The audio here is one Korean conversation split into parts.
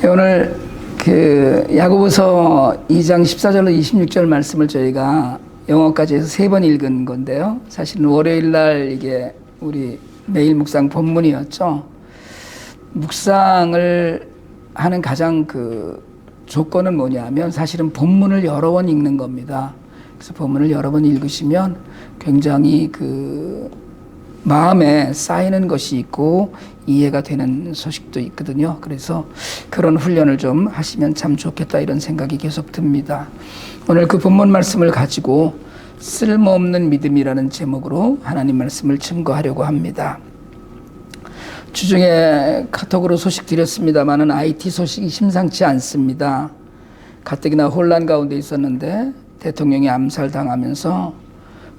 오늘 그 야고보서 2장 14절로 26절 말씀을 저희가 영어까지 해서 3번 읽은 건데요. 사실은 월요일 날 이게 우리 매일 묵상 본문이었죠. 묵상을 하는 가장 그 조건은 뭐냐면 사실은 본문을 여러 번 읽는 겁니다. 그래서 본문을 여러 번 읽으시면 굉장히 그 마음에 쌓이는 것이 있고 이해가 되는 소식도 있거든요. 그래서 그런 훈련을 좀 하시면 참 좋겠다 이런 생각이 계속 듭니다. 오늘 그 본문 말씀을 가지고 쓸모없는 믿음이라는 제목으로 하나님 말씀을 증거하려고 합니다. 주중에 카톡으로 소식 드렸습니다만은 IT 소식이 심상치 않습니다. 가뜩이나 혼란 가운데 있었는데 대통령이 암살당하면서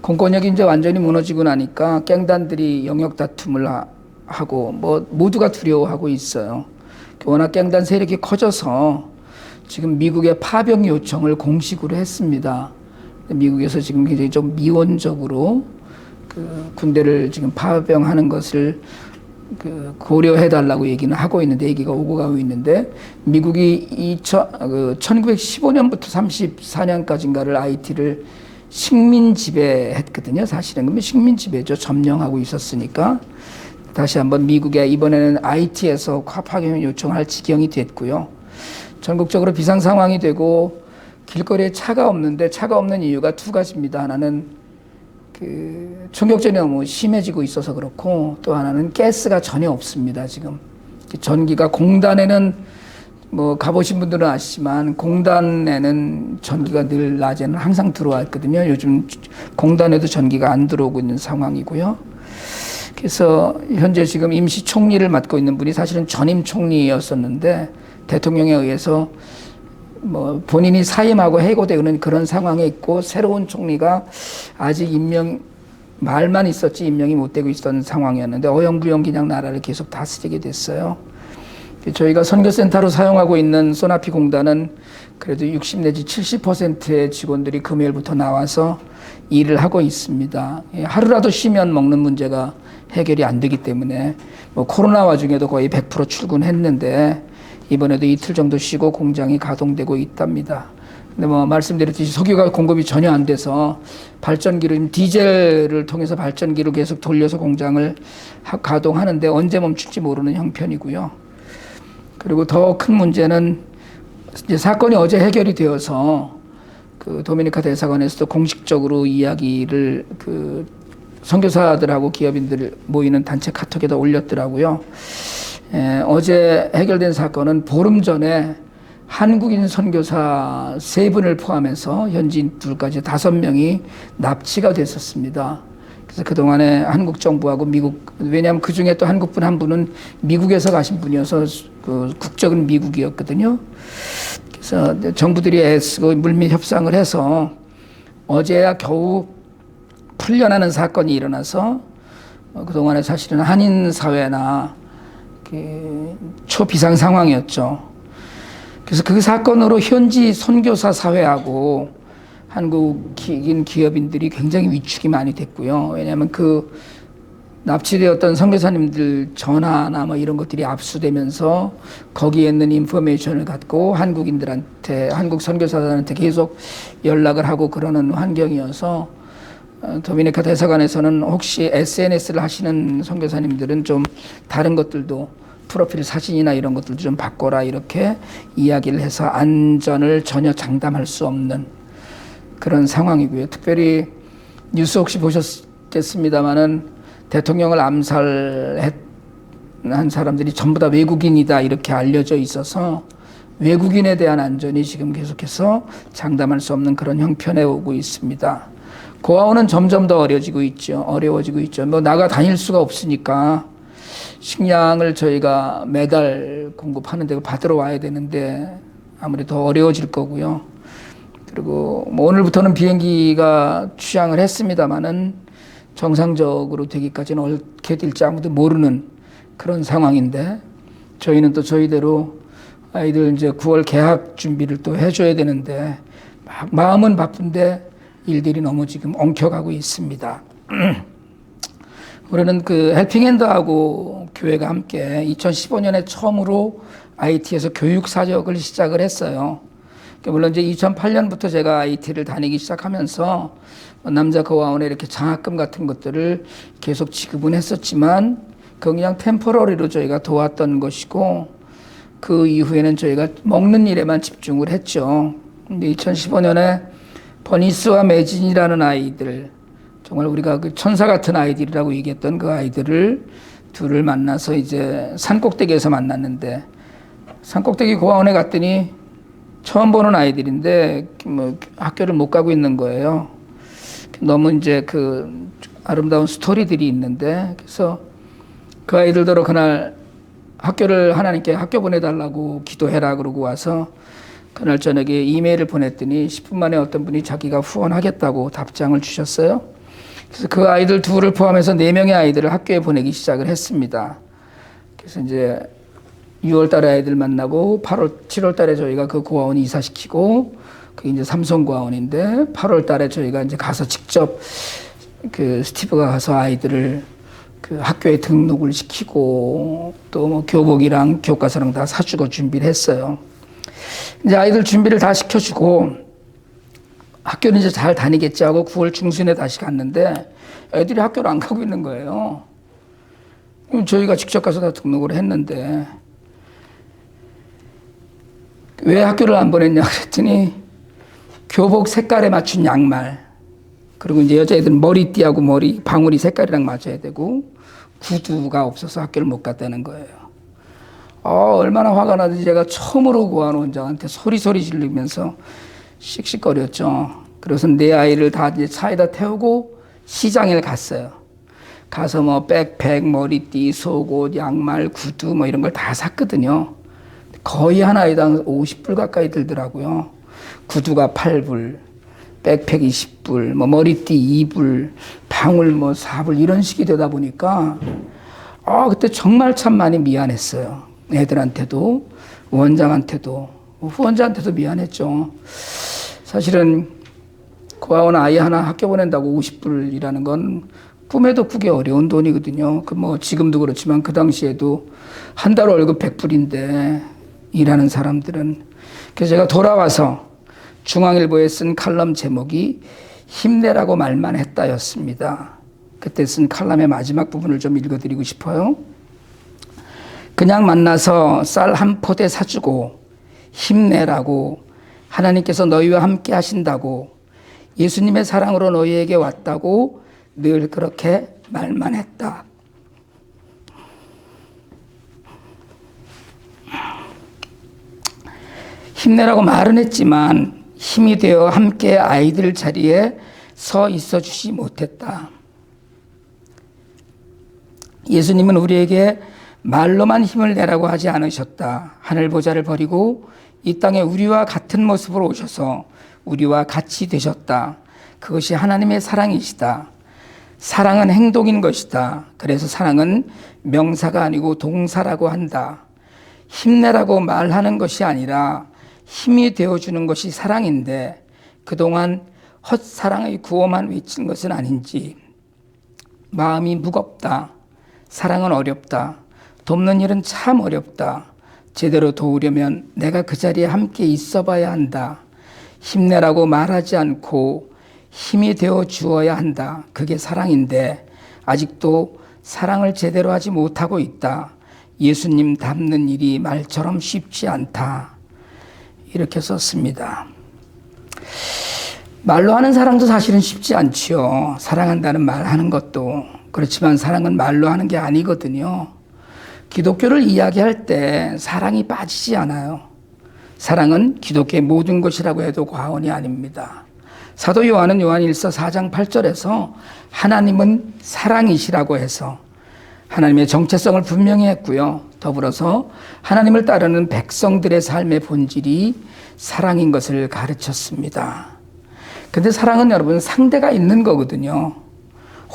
공권력이 이제 완전히 무너지고 나니까 깽단들이 영역 다툼을 하고 모두가 두려워하고 있어요. 워낙 깽단 세력이 커져서 지금 미국의 파병 요청을 공식으로 했습니다. 미국에서 지금 굉장히 좀 미온적으로 그 군대를 지금 파병하는 것을 그 고려해달라고 얘기는 하고 있는데, 얘기가 오고 가고 있는데, 미국이 1915년부터 34년까지인가를 IT를 식민 지배했거든요. 사실은 그러면 식민 지배죠. 점령하고 있었으니까 다시 한번 미국에 이번에는 IT에서 파병 요청할 지경이 됐고요. 전국적으로 비상 상황이 되고 길거리에 차가 없는데, 차가 없는 이유가 두 가지입니다. 하나는 그 총격전이 너무 심해지고 있어서 그렇고, 또 하나는 가스가 전혀 없습니다. 지금 전기가 공단에는 가보신 분들은 아시지만 공단에는 전기가 늘 낮에는 항상 들어와 있거든요. 요즘 공단에도 전기가 안 들어오고 있는 상황이고요. 그래서 현재 지금 임시 총리를 맡고 있는 분이 사실은 전임 총리였었는데 대통령에 의해서 본인이 사임하고 해고되는 그런 상황에 있고, 새로운 총리가 아직 말만 있었지 임명이 못 되고 있었던 상황이었는데 어영부영 그냥 나라를 계속 다스리게 됐어요. 저희가 선교센터로 사용하고 있는 소나피 공단은 그래도 60 내지 70%의 직원들이 금요일부터 나와서 일을 하고 있습니다. 하루라도 쉬면 먹는 문제가 해결이 안 되기 때문에 코로나 와중에도 거의 100% 출근했는데 이번에도 이틀 정도 쉬고 공장이 가동되고 있답니다. 근데 말씀드렸듯이 석유가 공급이 전혀 안 돼서 발전기를, 디젤을 통해서 발전기를 계속 돌려서 공장을 가동하는데 언제 멈출지 모르는 형편이고요. 그리고 더 큰 문제는 이제 사건이 어제 해결이 되어서 그 도미니카 대사관에서도 공식적으로 이야기를 그 선교사들하고 기업인들 모이는 단체 카톡에다 올렸더라고요. 어제 해결된 사건은 보름 전에 한국인 선교사 3분을 포함해서 현지인 둘까지 5명이 납치가 됐었습니다. 그래서 그동안에 한국 정부하고 미국, 왜냐하면 그 중에 또 한국분 한 분은 미국에서 가신 분이어서 그 국적은 미국이었거든요. 그래서 정부들이 애쓰고 물밑 협상을 해서 어제야 겨우 풀려나는 사건이 일어나서 그동안에 사실은 한인 사회나 그 초비상 상황이었죠. 그래서 그 사건으로 현지 선교사 사회하고 한국인 기업인들이 굉장히 위축이 많이 됐고요. 왜냐하면 그 납치되었던 선교사님들 전화나 이런 것들이 압수되면서 거기에 있는 인포메이션을 갖고 한국인들한테, 한국 선교사들한테 계속 연락을 하고 그러는 환경이어서 도미니카 대사관에서는 혹시 SNS를 하시는 선교사님들은 좀 다른 것들도 프로필 사진이나 이런 것들도 좀 바꿔라 이렇게 이야기를 해서 안전을 전혀 장담할 수 없는 그런 상황이고요. 특별히 뉴스 혹시 보셨겠습니다마는 대통령을 암살한 사람들이 전부 다 외국인이다 이렇게 알려져 있어서 외국인에 대한 안전이 지금 계속해서 장담할 수 없는 그런 형편에 오고 있습니다. 고아원은 점점 더 어려워지고 있죠. 나가 다닐 수가 없으니까 식량을 저희가 매달 공급하는데 받으러 와야 되는데 아무래도 더 어려워질 거고요. 그리고 오늘부터는 비행기가 취항을 했습니다마는 정상적으로 되기까지는 어떻게 될지 아무도 모르는 그런 상황인데, 저희는 또 저희대로 아이들 이제 9월 개학 준비를 또 해줘야 되는데 마음은 바쁜데 일들이 너무 지금 엉켜가고 있습니다. 우리는 그 헬핑핸드하고 교회가 함께 2015년에 처음으로 IT에서 교육 사역을 시작을 했어요. 물론 이제 2008년부터 제가 IT를 다니기 시작하면서 남자 고아원에 이렇게 장학금 같은 것들을 계속 지급은 했었지만 그 그냥 템포러리로 저희가 도왔던 것이고 그 이후에는 저희가 먹는 일에만 집중을 했죠. 근데 2015년에 버니스와 매진이라는 아이들, 정말 우리가 그 천사 같은 아이들이라고 얘기했던 그 아이들을 둘을 만나서 이제 산꼭대기에서 만났는데 산꼭대기 고아원에 갔더니 처음 보는 아이들인데 뭐 학교를 못 가고 있는 거예요. 너무 이제 그 아름다운 스토리들이 있는데 그래서 그 아이들도 그날 학교를 하나님께 학교 보내달라고 기도해라 그러고 와서 그날 저녁에 이메일을 보냈더니 10분 만에 어떤 분이 자기가 후원하겠다고 답장을 주셨어요. 그래서 그 아이들 둘을 포함해서 4명의 아이들을 학교에 보내기 시작을 했습니다. 그래서 이제 6월 달에 아이들 만나고 7월 달에 저희가 그 고아원 이사시키고 그게 이제 삼성고아원인데 8월 달에 저희가 이제 가서 직접 그 스티브가 가서 아이들을 그 학교에 등록을 시키고 또 뭐 교복이랑 교과서랑 다 사주고 준비를 했어요. 이제 아이들 준비를 다 시켜주고 학교는 이제 잘 다니겠지 하고 9월 중순에 다시 갔는데 애들이 학교를 안 가고 있는 거예요. 저희가 직접 가서 다 등록을 했는데 왜 학교를 안 보냈냐 그랬더니 교복 색깔에 맞춘 양말 그리고 이제 여자애들은 머리띠하고 머리 방울이 색깔이랑 맞아야 되고 구두가 없어서 학교를 못 갔다는 거예요. 얼마나 화가 나든지 제가 처음으로 고아원 원장한테 소리 지르면서 씩씩거렸죠. 그래서 내 아이를 다 이제 차에다 태우고 시장에 갔어요. 가서 뭐 백팩, 머리띠, 속옷, 양말, 구두 뭐 이런 걸 다 샀거든요. 거의 한 아이당 50불 가까이 들더라고요. 구두가 8불, 백팩 20불, 뭐 머리띠 2불, 방울 뭐 4불 이런 식이 되다 보니까 그때 정말 참 많이 미안했어요. 애들한테도 원장한테도 후원자한테도 미안했죠. 사실은 고아원 아이 하나 학교 보낸다고 50불이라는 건 꿈에도 꾸기 어려운 돈이거든요. 그 뭐 지금도 그렇지만 그 당시에도 한 달 월급 100불인데 일하는 사람들은. 그래서 제가 돌아와서 중앙일보에 쓴 칼럼 제목이 힘내라고 말만 했다였습니다. 그때 쓴 칼럼의 마지막 부분을 좀 읽어드리고 싶어요. 그냥 만나서 쌀 한 포대 사주고 힘내라고 하나님께서 너희와 함께 하신다고 예수님의 사랑으로 너희에게 왔다고 늘 그렇게 말만 했다. 힘내라고 말은 했지만 힘이 되어 함께 아이들 자리에 서 있어 주지 못했다. 예수님은 우리에게 말로만 힘을 내라고 하지 않으셨다. 하늘 보좌를 버리고 이 땅에 우리와 같은 모습으로 오셔서 우리와 같이 되셨다. 그것이 하나님의 사랑이시다. 사랑은 행동인 것이다. 그래서 사랑은 명사가 아니고 동사라고 한다. 힘내라고 말하는 것이 아니라 힘이 되어주는 것이 사랑인데 그동안 헛사랑의 구호만 외친 것은 아닌지. 마음이 무겁다. 사랑은 어렵다. 돕는 일은 참 어렵다. 제대로 도우려면 내가 그 자리에 함께 있어 봐야 한다. 힘내라고 말하지 않고 힘이 되어 주어야 한다. 그게 사랑인데 아직도 사랑을 제대로 하지 못하고 있다. 예수님 닮는 일이 말처럼 쉽지 않다. 이렇게 썼습니다. 말로 하는 사랑도 사실은 쉽지 않지요. 사랑한다는 말 하는 것도. 그렇지만 사랑은 말로 하는 게 아니거든요. 기독교를 이야기할 때 사랑이 빠지지 않아요. 사랑은 기독교의 모든 것이라고 해도 과언이 아닙니다. 사도 요한은 요한일서 4장 8절에서 하나님은 사랑이시라고 해서 하나님의 정체성을 분명히 했고요. 더불어서 하나님을 따르는 백성들의 삶의 본질이 사랑인 것을 가르쳤습니다. 근데 사랑은 여러분 상대가 있는 거거든요.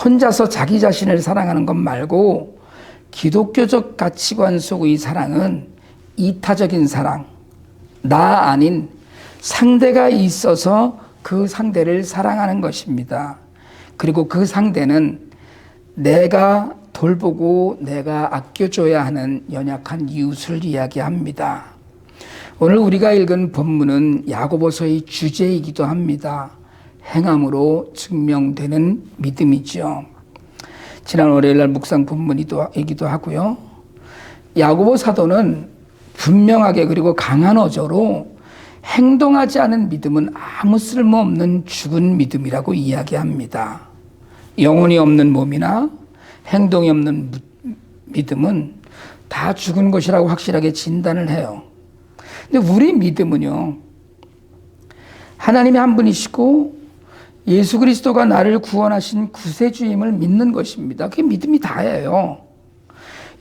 혼자서 자기 자신을 사랑하는 것 말고 기독교적 가치관 속의 사랑은 이타적인 사랑, 나 아닌 상대가 있어서 그 상대를 사랑하는 것입니다. 그리고 그 상대는 내가 돌보고 내가 아껴줘야 하는 연약한 이웃을 이야기합니다. 오늘 우리가 읽은 본문은 야고보서의 주제이기도 합니다. 행함으로 증명되는 믿음이죠. 지난 월요일날 묵상 본문이기도 하고요. 야고보 사도는 분명하게 그리고 강한 어조로 행동하지 않은 믿음은 아무 쓸모없는 죽은 믿음이라고 이야기합니다. 영혼이 없는 몸이나 행동이 없는 믿음은 다 죽은 것이라고 확실하게 진단을 해요. 근데 우리 믿음은요, 하나님이 한 분이시고 예수 그리스도가 나를 구원하신 구세주임을 믿는 것입니다. 그게 믿음이 다예요.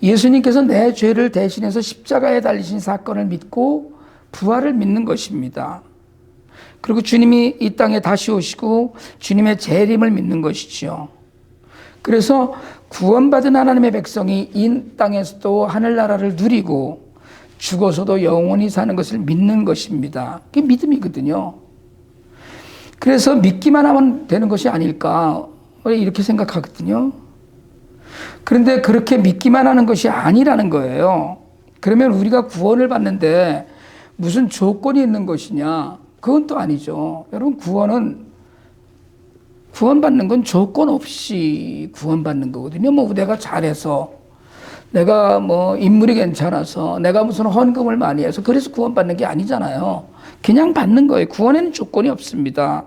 예수님께서 내 죄를 대신해서 십자가에 달리신 사건을 믿고 부활을 믿는 것입니다. 그리고 주님이 이 땅에 다시 오시고 주님의 재림을 믿는 것이죠. 그래서 구원받은 하나님의 백성이 이 땅에서도 하늘나라를 누리고 죽어서도 영원히 사는 것을 믿는 것입니다. 그게 믿음이거든요. 그래서 믿기만 하면 되는 것이 아닐까 이렇게 생각하거든요. 그런데 그렇게 믿기만 하는 것이 아니라는 거예요. 그러면 우리가 구원을 받는데 무슨 조건이 있는 것이냐? 그건 또 아니죠. 여러분, 구원받는 건 조건 없이 구원받는 거거든요. 뭐 내가 잘해서, 내가 뭐 인물이 괜찮아서, 내가 무슨 헌금을 많이 해서 그래서 구원받는 게 아니잖아요. 그냥 받는 거예요. 구원에는 조건이 없습니다.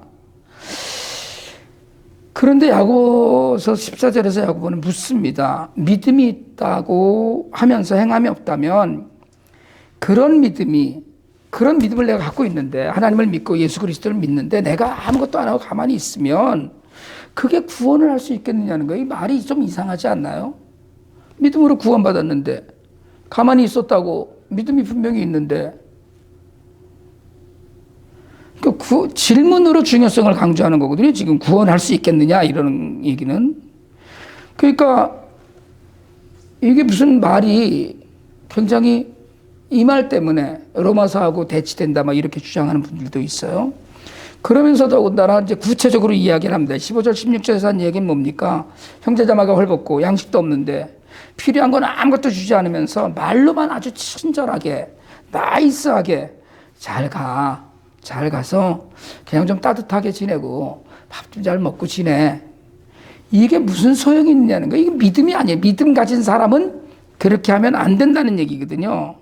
그런데 야고보서 14절에서 야고보는 묻습니다. 믿음이 있다고 하면서 행함이 없다면 그런 믿음을 내가 갖고 있는데, 하나님을 믿고 예수 그리스도를 믿는데 내가 아무것도 안 하고 가만히 있으면 그게 구원을 할 수 있겠느냐는 거예요. 이 말이 좀 이상하지 않나요? 믿음으로 구원받았는데, 가만히 있었다고 믿음이 분명히 있는데, 그 질문으로 중요성을 강조하는 거거든요. 지금 구원할 수 있겠느냐 이런 얘기는. 그러니까 이게 무슨 말이 굉장히 이 말 때문에 로마서하고 대치된다 막 이렇게 주장하는 분들도 있어요. 그러면서 더군다나 이제 구체적으로 이야기를 합니다. 15절 16절에서 한 얘기는 뭡니까? 형제자매가 헐벗고 양식도 없는데 필요한 건 아무것도 주지 않으면서 말로만 아주 친절하게 나이스하게 잘 가서 그냥 좀 따뜻하게 지내고 밥 좀 잘 먹고 지내. 이게 무슨 소용이 있냐는 거예요. 이게 믿음이 아니에요. 믿음 가진 사람은 그렇게 하면 안 된다는 얘기거든요.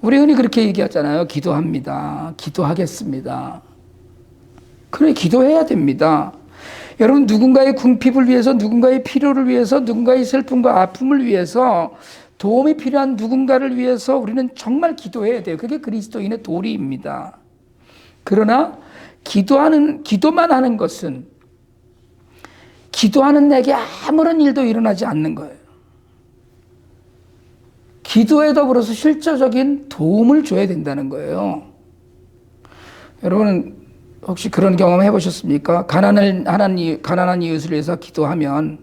우리 흔히 그렇게 얘기하잖아요. 기도합니다. 기도하겠습니다. 그래, 기도해야 됩니다. 여러분, 누군가의 궁핍을 위해서, 누군가의 필요를 위해서, 누군가의 슬픔과 아픔을 위해서, 도움이 필요한 누군가를 위해서 우리는 정말 기도해야 돼요. 그게 그리스도인의 도리입니다. 그러나 기도만 하는 것은 기도하는 내게 아무런 일도 일어나지 않는 거예요. 기도에 더불어서 실제적인 도움을 줘야 된다는 거예요. 여러분, 혹시 그런 경험 해보셨습니까? 가난한 이웃을 위해서 기도하면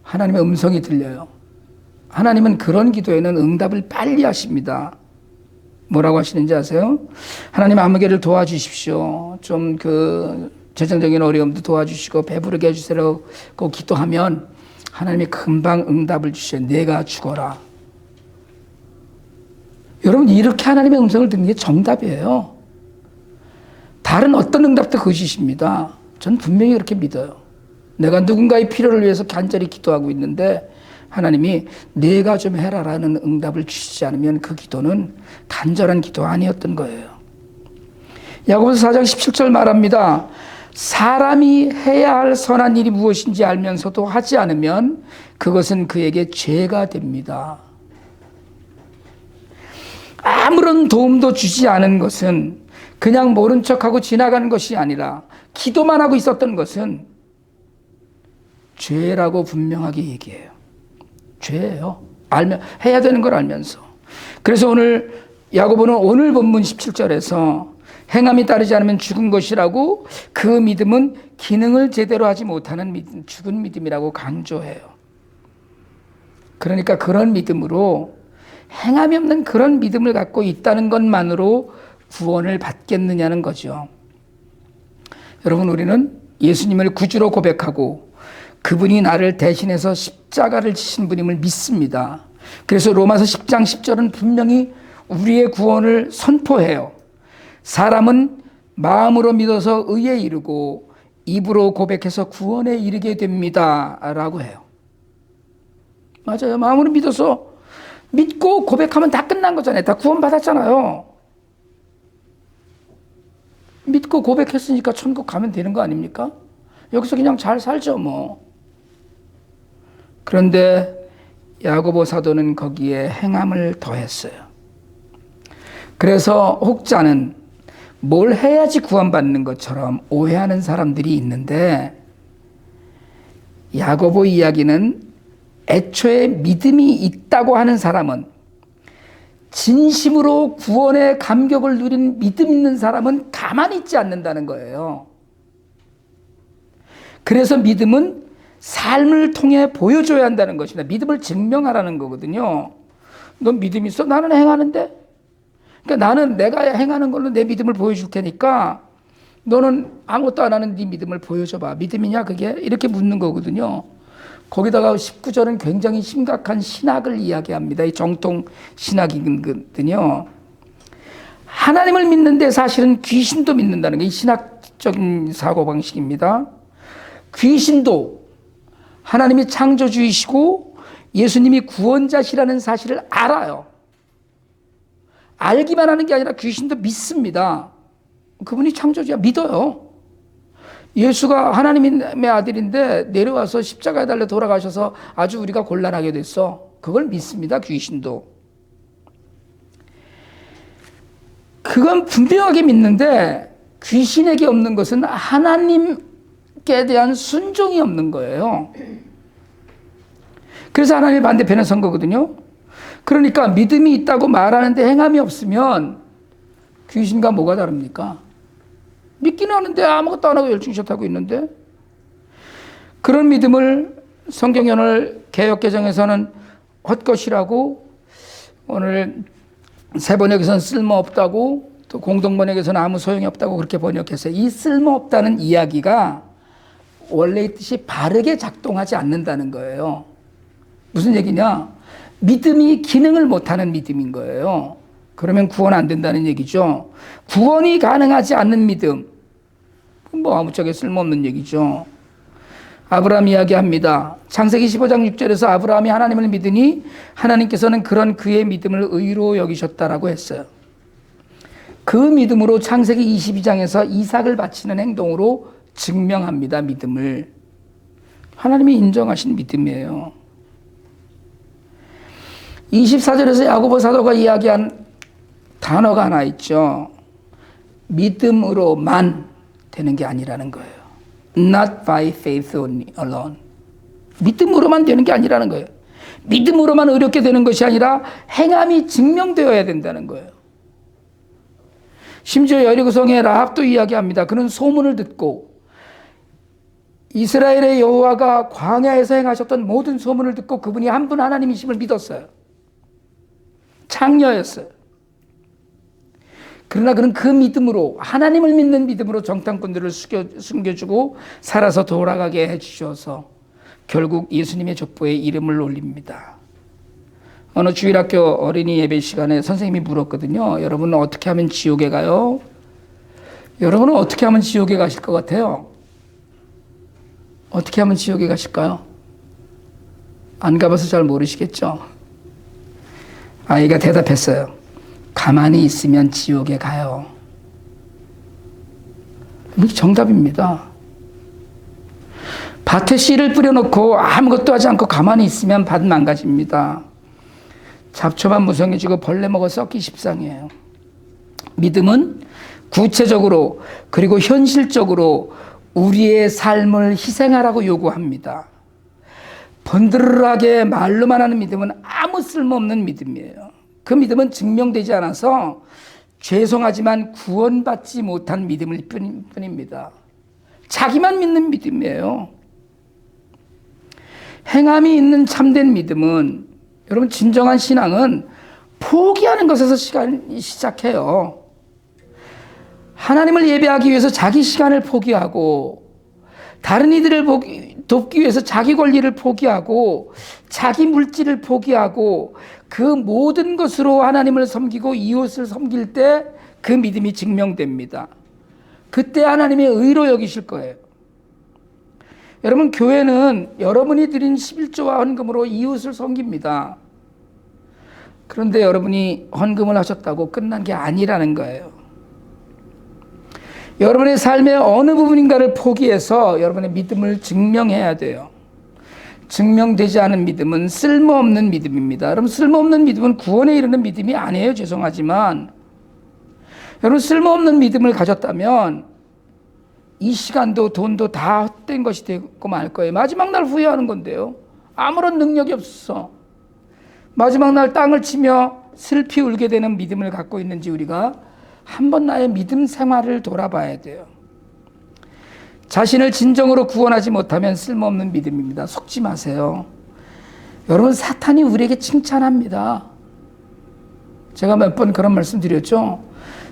하나님의 음성이 들려요. 하나님은 그런 기도에는 응답을 빨리 하십니다. 뭐라고 하시는지 아세요? 하나님 아무개를 도와주십시오. 좀 재정적인 어려움도 도와주시고 배부르게 해주세요라고 기도하면 하나님이 금방 응답을 주셔요. 내가 죽어라. 여러분, 이렇게 하나님의 음성을 듣는 게 정답이에요. 다른 어떤 응답도 거짓입니다. 전 분명히 그렇게 믿어요. 내가 누군가의 필요를 위해서 간절히 기도하고 있는데 하나님이 내가 좀 해라라는 응답을 주시지 않으면 그 기도는 간절한 기도 아니었던 거예요. 야고보서 4장 17절 말합니다. 사람이 해야 할 선한 일이 무엇인지 알면서도 하지 않으면 그것은 그에게 죄가 됩니다. 아무런 도움도 주지 않은 것은 그냥 모른 척하고 지나가는 것이 아니라 기도만 하고 있었던 것은 죄라고 분명하게 얘기해요. 죄예요. 해야 되는 걸 알면서. 그래서 오늘 야고보는 오늘 본문 17절에서 행함이 따르지 않으면 죽은 것이라고, 그 믿음은 기능을 제대로 하지 못하는 믿음, 죽은 믿음이라고 강조해요. 그러니까 그런 믿음으로, 행함이 없는 그런 믿음을 갖고 있다는 것만으로 구원을 받겠느냐는 거죠. 여러분, 우리는 예수님을 구주로 고백하고 그분이 나를 대신해서 십자가를 지신 분임을 믿습니다. 그래서 로마서 10장 10절은 분명히 우리의 구원을 선포해요. 사람은 마음으로 믿어서 의에 이르고 입으로 고백해서 구원에 이르게 됩니다 라고 해요. 맞아요. 마음으로 믿고 고백하면 다 끝난 거잖아요. 다 구원받았잖아요. 믿고 고백했으니까 천국 가면 되는 거 아닙니까? 여기서 그냥 잘 살죠 뭐. 그런데 야고보 사도는 거기에 행함을 더했어요. 그래서 혹자는 뭘 해야지 구원받는 것처럼 오해하는 사람들이 있는데, 야고보 이야기는 애초에 믿음이 있다고 하는 사람은, 진심으로 구원의 감격을 누린 믿음 있는 사람은 가만히 있지 않는다는 거예요. 그래서 믿음은 삶을 통해 보여줘야 한다는 것입니다. 믿음을 증명하라는 거거든요. 너 믿음 있어? 나는 행하는데? 그러니까 나는 내가 행하는 걸로 내 믿음을 보여줄 테니까 너는 아무것도 안 하는 네 믿음을 보여줘봐. 믿음이냐 그게? 이렇게 묻는 거거든요. 거기다가 19절은 굉장히 심각한 신학을 이야기합니다. 이 정통 신학이거든요. 하나님을 믿는데 사실은 귀신도 믿는다는 게 이 신학적인 사고방식입니다. 귀신도 하나님이 창조주이시고 예수님이 구원자시라는 사실을 알아요. 알기만 하는 게 아니라 귀신도 믿습니다. 그분이 창조주야, 믿어요. 예수가 하나님의 아들인데 내려와서 십자가에 달려 돌아가셔서 아주 우리가 곤란하게 됐어. 그걸 믿습니다, 귀신도. 그건 분명하게 믿는데 귀신에게 없는 것은 하나님께 대한 순종이 없는 거예요. 그래서 하나님의 반대편에 선 거거든요. 그러니까 믿음이 있다고 말하는데 행함이 없으면 귀신과 뭐가 다릅니까? 믿기는 하는데 아무것도 안 하고 열중샷 하고 있는데, 그런 믿음을 성경이 오늘 개역개정에서는 헛것이라고, 오늘 새번역에서는 쓸모없다고, 또 공동번역에서는 아무 소용이 없다고 그렇게 번역했어요. 이 쓸모없다는 이야기가 원래의 뜻이 바르게 작동하지 않는다는 거예요. 무슨 얘기냐? 믿음이 기능을 못하는 믿음인 거예요. 그러면 구원 안 된다는 얘기죠. 구원이 가능하지 않는 믿음, 뭐 아무짝에 쓸모없는 얘기죠. 아브라함 이야기합니다. 창세기 15장 6절에서 아브라함이 하나님을 믿으니 하나님께서는 그런 그의 믿음을 의로 여기셨다라고 했어요. 그 믿음으로 창세기 22장에서 이삭을 바치는 행동으로 증명합니다. 믿음을. 하나님이 인정하신 믿음이에요. 24절에서 야고보 사도가 이야기한 단어가 하나 있죠. 믿음으로만 되는 게 아니라는 거예요. Not by faith alone. 믿음으로만 되는 게 아니라는 거예요. 믿음으로만 의롭게 되는 것이 아니라 행함이 증명되어야 된다는 거예요. 심지어 여리고성의 라합도 이야기합니다. 그는 소문을 듣고 이스라엘의 여호와가 광야에서 행하셨던 모든 소문을 듣고 그분이 한 분 하나님이심을 믿었어요. 창녀였어요. 그러나 그는 그 믿음으로, 하나님을 믿는 믿음으로 정탐꾼들을 숨겨주고 살아서 돌아가게 해주셔서 결국 예수님의 족보에 이름을 올립니다. 어느 주일학교 어린이 예배 시간에 선생님이 물었거든요. 여러분은 어떻게 하면 지옥에 가요? 여러분은 어떻게 하면 지옥에 가실 것 같아요? 어떻게 하면 지옥에 가실까요? 안 가봐서 잘 모르시겠죠? 아이가 대답했어요. 가만히 있으면 지옥에 가요. 이게 정답입니다. 밭에 씨를 뿌려놓고 아무것도 하지 않고 가만히 있으면 밭 망가집니다. 잡초만 무성해지고 벌레 먹어 썩기 십상이에요. 믿음은 구체적으로 그리고 현실적으로 우리의 삶을 희생하라고 요구합니다. 번드르르하게 말로만 하는 믿음은 아무 쓸모없는 믿음이에요. 그 믿음은 증명되지 않아서 죄송하지만 구원받지 못한 믿음일 뿐입니다. 자기만 믿는 믿음이에요. 행함이 있는 참된 믿음은, 여러분, 진정한 신앙은 포기하는 것에서 시작해요. 하나님을 예배하기 위해서 자기 시간을 포기하고 다른 이들을 돕기 위해서 자기 권리를 포기하고 자기 물질을 포기하고 그 모든 것으로 하나님을 섬기고 이웃을 섬길 때 그 믿음이 증명됩니다. 그때 하나님이 의로 여기실 거예요. 여러분, 교회는 여러분이 드린 11조와 헌금으로 이웃을 섬깁니다. 그런데 여러분이 헌금을 하셨다고 끝난 게 아니라는 거예요. 여러분의 삶의 어느 부분인가를 포기해서 여러분의 믿음을 증명해야 돼요. 증명되지 않은 믿음은 쓸모없는 믿음입니다. 여러분, 쓸모없는 믿음은 구원에 이르는 믿음이 아니에요. 죄송하지만 여러분, 쓸모없는 믿음을 가졌다면 이 시간도 돈도 다 헛된 것이 되고 말 거예요. 마지막 날 후회하는 건데요. 아무런 능력이 없어. 마지막 날 땅을 치며 슬피 울게 되는 믿음을 갖고 있는지 우리가 한번 나의 믿음 생활을 돌아봐야 돼요. 자신을 진정으로 구원하지 못하면 쓸모없는 믿음입니다. 속지 마세요. 여러분, 사탄이 우리에게 칭찬합니다. 제가 몇 번 그런 말씀 드렸죠.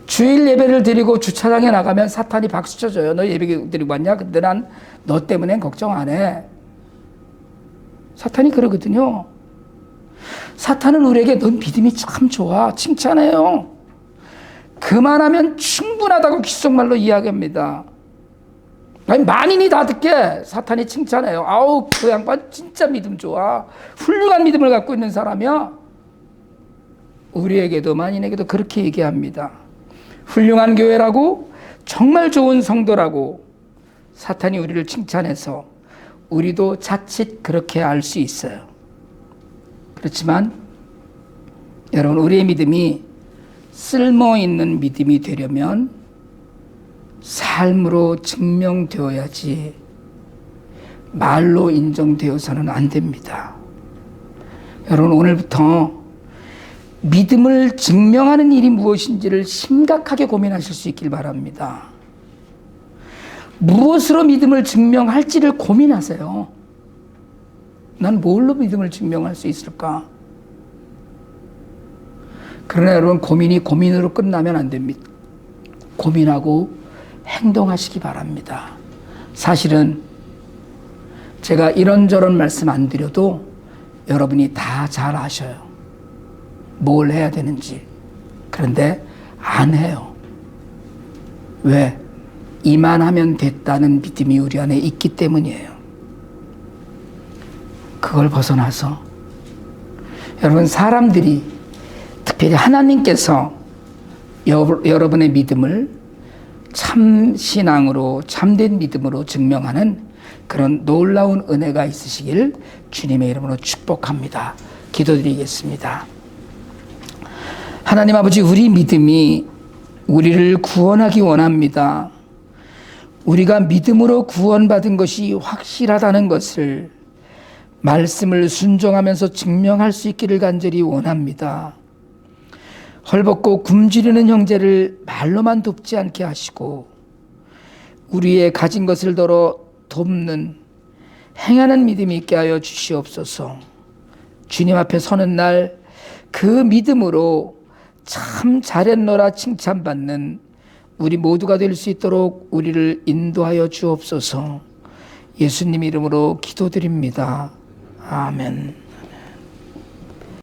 주일 예배를 드리고 주차장에 나가면 사탄이 박수 쳐줘요. 너 예배 드리고 왔냐? 근데 난 너 때문엔 걱정 안 해. 사탄이 그러거든요. 사탄은 우리에게 넌 믿음이 참 좋아. 칭찬해요. 그만하면 충분하다고 귓속말로 이야기합니다. 아니, 만인이 다 듣게 사탄이 칭찬해요. 아우, 그 양반 진짜 믿음 좋아. 훌륭한 믿음을 갖고 있는 사람이야. 우리에게도 만인에게도 그렇게 얘기합니다. 훌륭한 교회라고, 정말 좋은 성도라고 사탄이 우리를 칭찬해서 우리도 자칫 그렇게 알 수 있어요. 그렇지만 여러분, 우리의 믿음이 쓸모있는 믿음이 되려면 삶으로 증명되어야지 말로 인정되어서는 안 됩니다. 여러분, 오늘부터 믿음을 증명하는 일이 무엇인지를 심각하게 고민하실 수 있길 바랍니다. 무엇으로 믿음을 증명할지를 고민하세요. 난 뭘로 믿음을 증명할 수 있을까? 그러나 여러분, 고민이 고민으로 끝나면 안 됩니다. 고민하고 행동하시기 바랍니다. 사실은 제가 이런저런 말씀 안 드려도 여러분이 다 잘 아셔요. 뭘 해야 되는지. 그런데 안 해요. 왜? 이만하면 됐다는 믿음이 우리 안에 있기 때문이에요. 그걸 벗어나서 여러분, 사람들이, 특별히 하나님께서 여러분의 믿음을 참 신앙으로, 참된 믿음으로 증명하는 그런 놀라운 은혜가 있으시길 주님의 이름으로 축복합니다. 기도드리겠습니다. 하나님 아버지, 우리 믿음이 우리를 구원하기 원합니다. 우리가 믿음으로 구원받은 것이 확실하다는 것을 말씀을 순종하면서 증명할 수 있기를 간절히 원합니다. 헐벗고 굶주리는 형제를 말로만 돕지 않게 하시고 우리의 가진 것을 더러 돕는 행하는 믿음이 있게 하여 주시옵소서. 주님 앞에 서는 날 그 믿음으로 참 잘했노라 칭찬받는 우리 모두가 될 수 있도록 우리를 인도하여 주옵소서. 예수님 이름으로 기도드립니다. 아멘.